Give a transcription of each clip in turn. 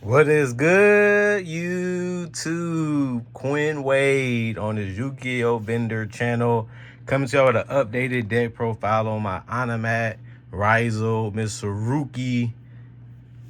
What is good, YouTube? Quinn Wade on the Yugioh Vendor channel, coming to y'all with an updated deck profile on my Onomat Ryzeal Mitsurugi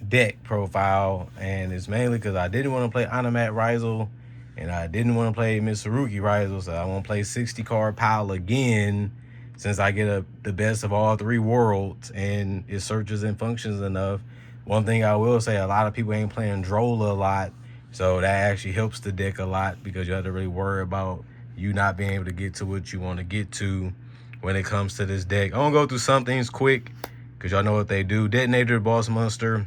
deck profile. And it's mainly because I didn't want to play Onomat Ryzeal and I didn't want to play Mitsurugi Ryzeal, so I want to play 60 card pile again since I get the best of all three worlds and it searches and functions enough. One thing I will say, a lot of people ain't playing Drola a lot, so that actually helps the deck a lot because you have to really worry about you not being able to get to what you want to get to when it comes to this deck. I'm gonna go through some things quick because y'all know what they do. Detonator, Boss Monster,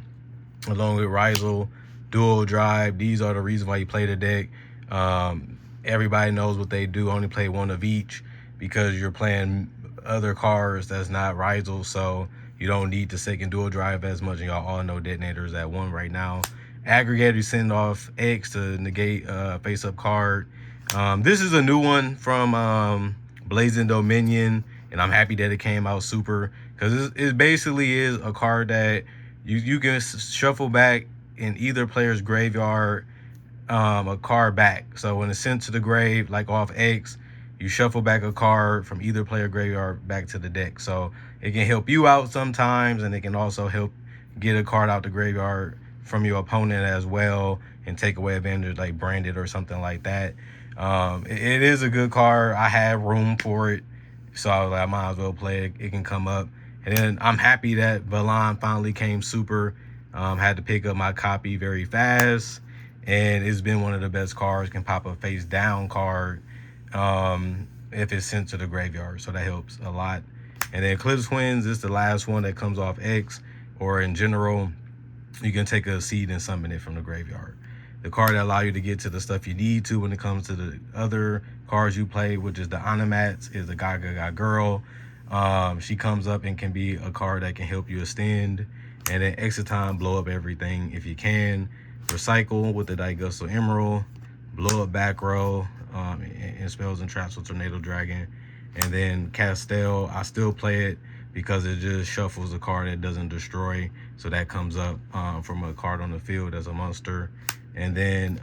along with Ryzeal, Dual Drive. These are the reasons why you play the deck. Everybody knows what they do. Only play one of each because you're playing other cards that's not Ryzeal, so you don't need the second Dual Drive as much. And y'all all know Detonators at 1 right now. Aggregator, you send off X to negate face-up card. This is a new one from Blazing Dominion, and I'm happy that it came out super because it basically is a card that you can shuffle back in either player's graveyard a card back. So when it's sent to the grave, like off X, you shuffle back a card from either player graveyard back to the deck. So it can help you out sometimes, and it can also help get a card out the graveyard from your opponent as well and take away advantage like Branded or something like that. It is a good card. I have room for it, so I was like, I might as well play it. It can come up. And then I'm happy that Valon finally came super. Had to pick up my copy very fast, and it's been one of the best cards. Can pop a face down card if it's sent to the graveyard, so that helps a lot. And then Eclipse Twins is the last one that comes off X, or in general, you can take a seed and summon it from the graveyard. The card that allow you to get to the stuff you need to when it comes to the other cards you play, which is the Onomats, is the Gaga Girl. She comes up and can be a card that can help you extend. And then extra time, blow up everything if you can. Recycle with the Daigusto Emerald. Blow up back row and spells and traps with Tornado Dragon. And then Castell, I still play it because it just shuffles a card that doesn't destroy. So that comes up from a card on the field as a monster. And then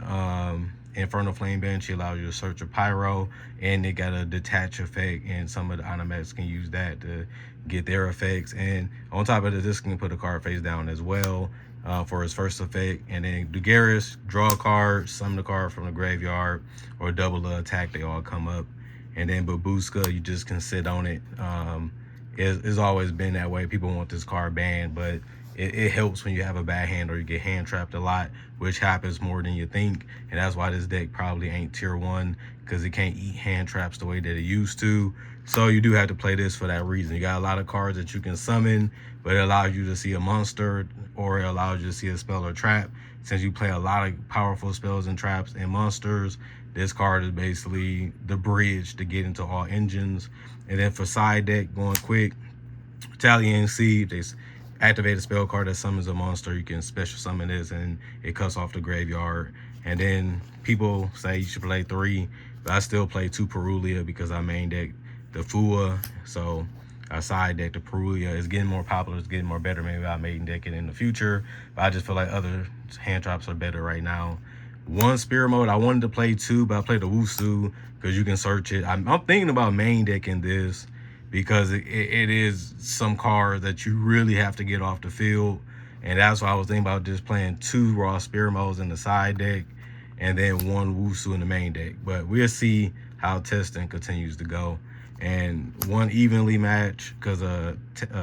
Infernal Flame Bench, she allows you to search a Pyro, and it got a detach effect, and some of the Onomats can use that to get their effects. And on top of this can put a card face down as well for his first effect. And then Dugaris, draw a card, summon the card from the graveyard, or double the attack, they all come up. And then Babuska, you just can sit on it. It's always been that way. People want this card banned, but it helps when you have a bad hand or you get hand trapped a lot, which happens more than you think. And that's why this deck probably ain't tier 1, because it can't eat hand traps the way that it used to. So you do have to play this for that reason. You got a lot of cards that you can summon, but it allows you to see a monster, or it allows you to see a spell or trap. Since you play a lot of powerful spells and traps and monsters, this card is basically the bridge to get into all engines. And then for side deck, going quick, Italian Seed, they activate a spell card that summons a monster. You can special summon this and it cuts off the graveyard. And then people say you should play 3, but I still play 2 Perulia because I main deck the Fua. So I side deck the Perulia. It's getting more popular, it's getting more better. Maybe I main deck it in the future, but I just feel like other hand traps are better right now. 1 Spirit Mode, I wanted to play 2, but I played the Wusu because you can search it. I'm thinking about main decking this because it is some cards that you really have to get off the field. And that's why I was thinking about just playing 2 Raw Spirit Modes in the side deck and then 1 Wusu in the main deck. But we'll see how testing continues to go. And 1 Evenly Match because of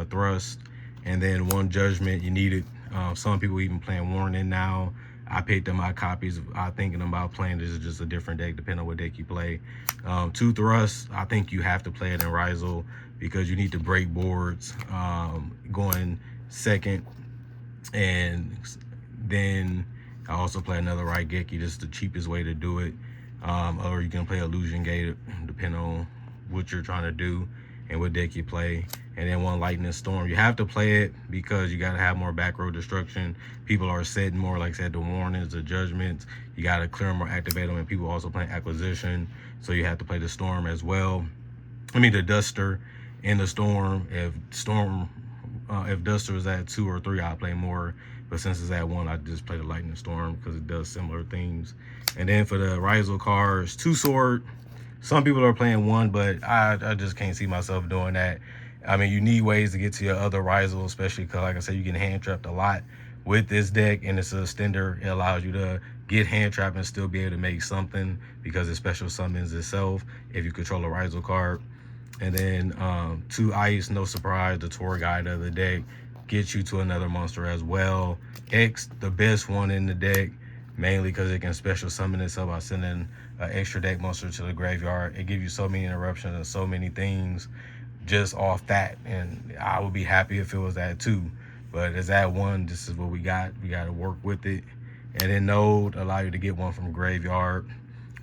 Thrust, and then 1 Judgment. You need it. Some people even playing Warning now. I picked up my copies. I'm thinking about playing this is just a different deck depending on what deck you play. 2 Thrust, I think you have to play it in Ryzeal because you need to break boards going second. And then I also play another Raigeki, just the cheapest way to do it. Or you can play Illusion Gate depending on what you're trying to do and what deck you play. And then 1 Lightning Storm. You have to play it because you got to have more back row destruction. People are setting more, like I said, the warnings, the judgments. You got to clear them or activate them, and people also playing acquisition. So you have to play the Storm as well. I mean, the Duster and the Storm. If Duster is at 2 or 3, I'll play more But since it's at 1, I just play the Lightning Storm because it does similar things. And then for the Ryzeal cards, 2 sword. Some people are playing 1, but I just can't see myself doing that. I mean, you need ways to get to your other Ryzeal, especially because, like I said, you get hand trapped a lot with this deck, and it's a extender. It allows you to get hand trapped and still be able to make something because it special summons itself if you control a Ryzeal card. And then 2 ice, no surprise, the tour guide of the deck gets you to another monster as well. X, the best one in the deck, mainly because it can special summon itself by sending an extra deck monster to the graveyard. It gives you so many interruptions and so many things just off that, and I would be happy if it was at 2. But it's at 1. This is what we got. We got to work with it. And then Node allow you to get 1 from graveyard,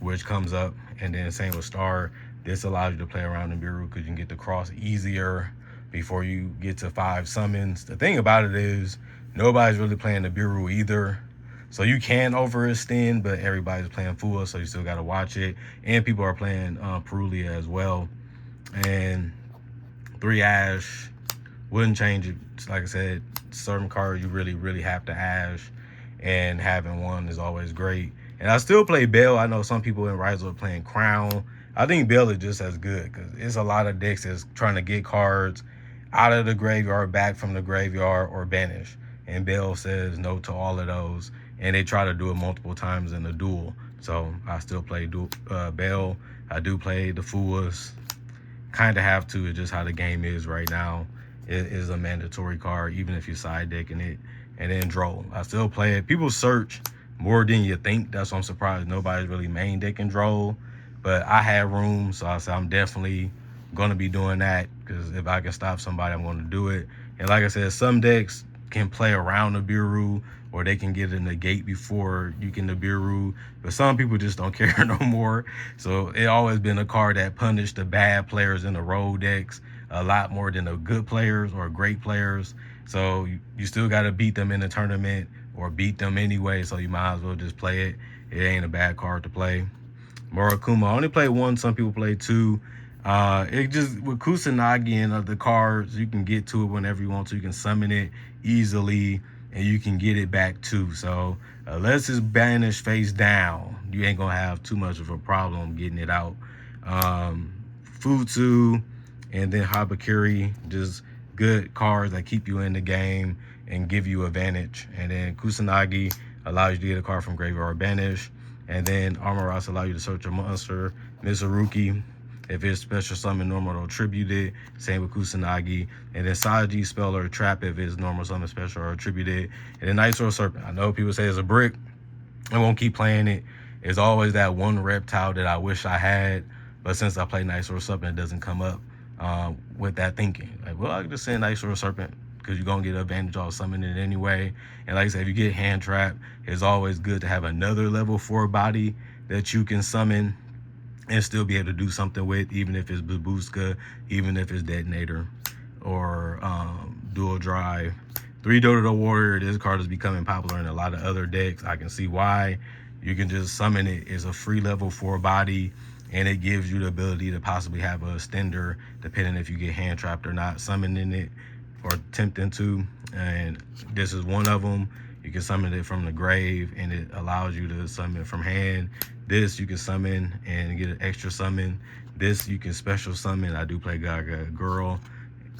which comes up. And then same with Star. This allows you to play around in Bureau because you can get the cross easier before you get to 5 summons. The thing about it is nobody's really playing the Bureau either. So you can overextend, but everybody's playing Fua, so you still got to watch it. And people are playing Perulia as well. And 3 Ash, wouldn't change it. Like I said, certain cards you really have to Ash, and having 1 is always great. And I still play Bell. I know some people in Ryzeal are playing Crown. I think Bell is just as good because it's a lot of decks that's trying to get cards out of the graveyard, back from the graveyard, or banish. And Bell says no to all of those. And they try to do it multiple times in the duel. So I still play Bell. I do play the Fuas. Kind of have to. It's just how the game is right now. It is a mandatory card, even if you're side decking it. And then Droll. I still play it. People search more than you think. That's why I'm surprised nobody's really main decking Droll. But I have room, so I said I'm definitely going to be doing that because if I can stop somebody, I'm going to do it. And like I said, some decks can play around the Bureau, or they can get in the gate before you can the Bureau. But some people just don't care no more. So it always been a card that punished the bad players in the road decks a lot more than the good players or great players. So you still got to beat them in the tournament or beat them anyway. So you might as well just play it. It ain't a bad card to play. Murakuma, I only play 1. Some people play 2. It just, with Kusanagi and other cards, you can get to it whenever you want to. You can summon it easily, and you can get it back too. So unless it's banished face down, you ain't gonna have too much of a problem getting it out. Futsu and then Habakiri, just good cards that keep you in the game and give you advantage. And then Kusanagi allows you to get a card from graveyard or banish. And then Armoros allow you to search a monster. Mitsurugi, if it's special summon normal or attributed. Same with Kusanagi. And then Saji, spell or trap if it's normal summon special or attributed. And then Night Sword Serpent. I know people say it's a brick. I won't keep playing it. It's always that one reptile that I wish I had. But since I play Night Sword Serpent, it doesn't come up with that thinking. Like, well, I can just send Night Sword Serpent because you're going to get advantage off summoning it anyway. And like I said, if you get hand trapped, it's always good to have another level 4 body that you can summon and still be able to do something with, even if it's Babushka, even if it's Detonator, or Dual Drive. 3 Dodo Warrior, this card is becoming popular in a lot of other decks. I can see why. You can just summon it. It's a free level 4 body, and it gives you the ability to possibly have a extender, depending if you get hand trapped or not, summoning it or attempting to. And this is one of them. You can summon it from the grave, and it allows you to summon it from hand. This you can summon and get an extra summon. This you can special summon. I do play Gaga Girl,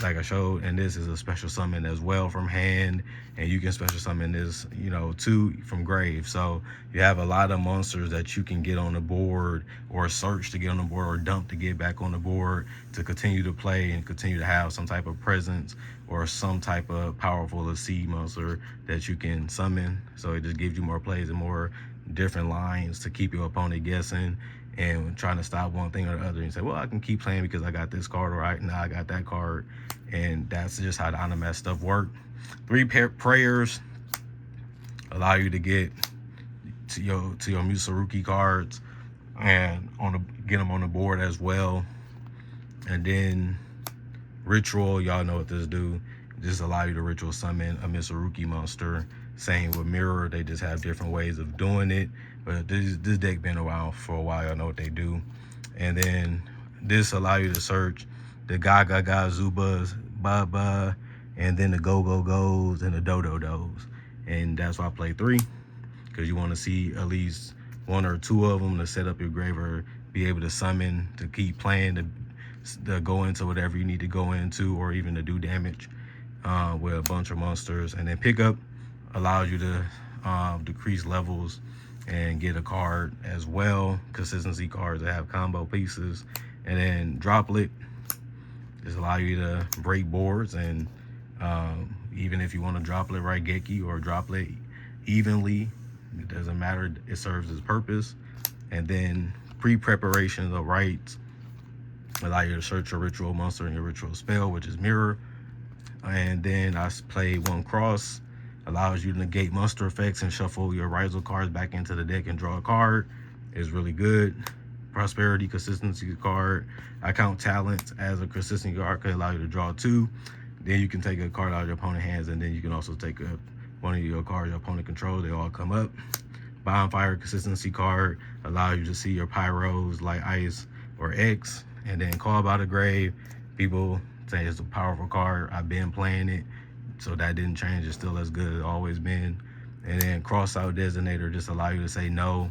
like I showed, and this is a special summon as well from hand. And you can special summon this, you know, too, from grave. So you have a lot of monsters that you can get on the board, or search to get on the board, or dump to get back on the board to continue to play and continue to have some type of presence or some type of powerful sea monster that you can summon. So it just gives you more plays and more different lines to keep your opponent guessing and trying to stop one thing or the other. And say, well, I can keep playing because I got this card, or now I got that card. And that's just how the Onomat stuff work. 3 prayers allow you to get to your Mitsurugi cards and get them on the board as well. And then ritual, y'all know what this do. Just allow you to ritual summon a Mitsurugi monster. Same with mirror, they just have different ways of doing it. But this deck been around for a while, y'all know what they do. And then this allow you to search the Gaga Zubas, Baba, and then the Go Go's and the Dodos. and that's why I play 3, because you want to see at least 1 or 2 of them to set up your grave or be able to summon to keep playing to go into whatever you need to go into, or even to do damage with a bunch of monsters. And then pickup allows you to decrease levels and get a card as well, consistency cards that have combo pieces. And then droplet just allow you to break boards, and even if you want to droplet Raigeki or droplet evenly, it doesn't matter, it serves its purpose. And then pre-preparation of rites allow you to search your ritual monster and your ritual spell, which is mirror. And then I play 1 cross, allows you to negate monster effects and shuffle your Ryzeal cards back into the deck and draw a card. Is really good. Prosperity consistency card. I count talents as a consistency card, can allow you to draw 2. Then you can take a card out of your opponent's hands, and then you can also take one of your cards your opponent controls. They all come up. Bonfire consistency card allow you to see your pyros like ice or X. And then call by the grave. People say it's a powerful card. I've been playing it, so that didn't change. It's still as good as it's always been. And then cross out designator just allow you to say no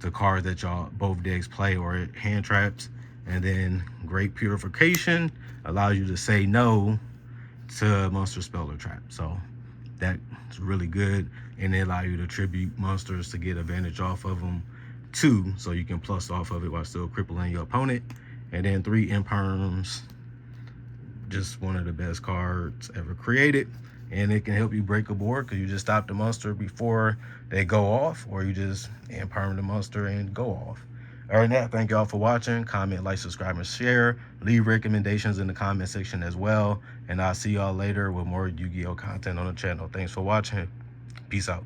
to cards that y'all both decks play or hand traps. And then great purification allows you to say no to monster spell or trap. So that's really good, and they allow you to tribute monsters to get advantage off of them too, so you can plus off of it while still crippling your opponent. And then 3 imperms, just one of the best cards ever created, and it can help you break a board because you just stop the monster before they go off, or you just imperm the monster and go off. Other than that, thank y'all for watching. Comment, like, subscribe, and share. Leave recommendations in the comment section as well, and I'll see y'all later with more Yu-Gi-Oh content on the channel. Thanks for watching. Peace out.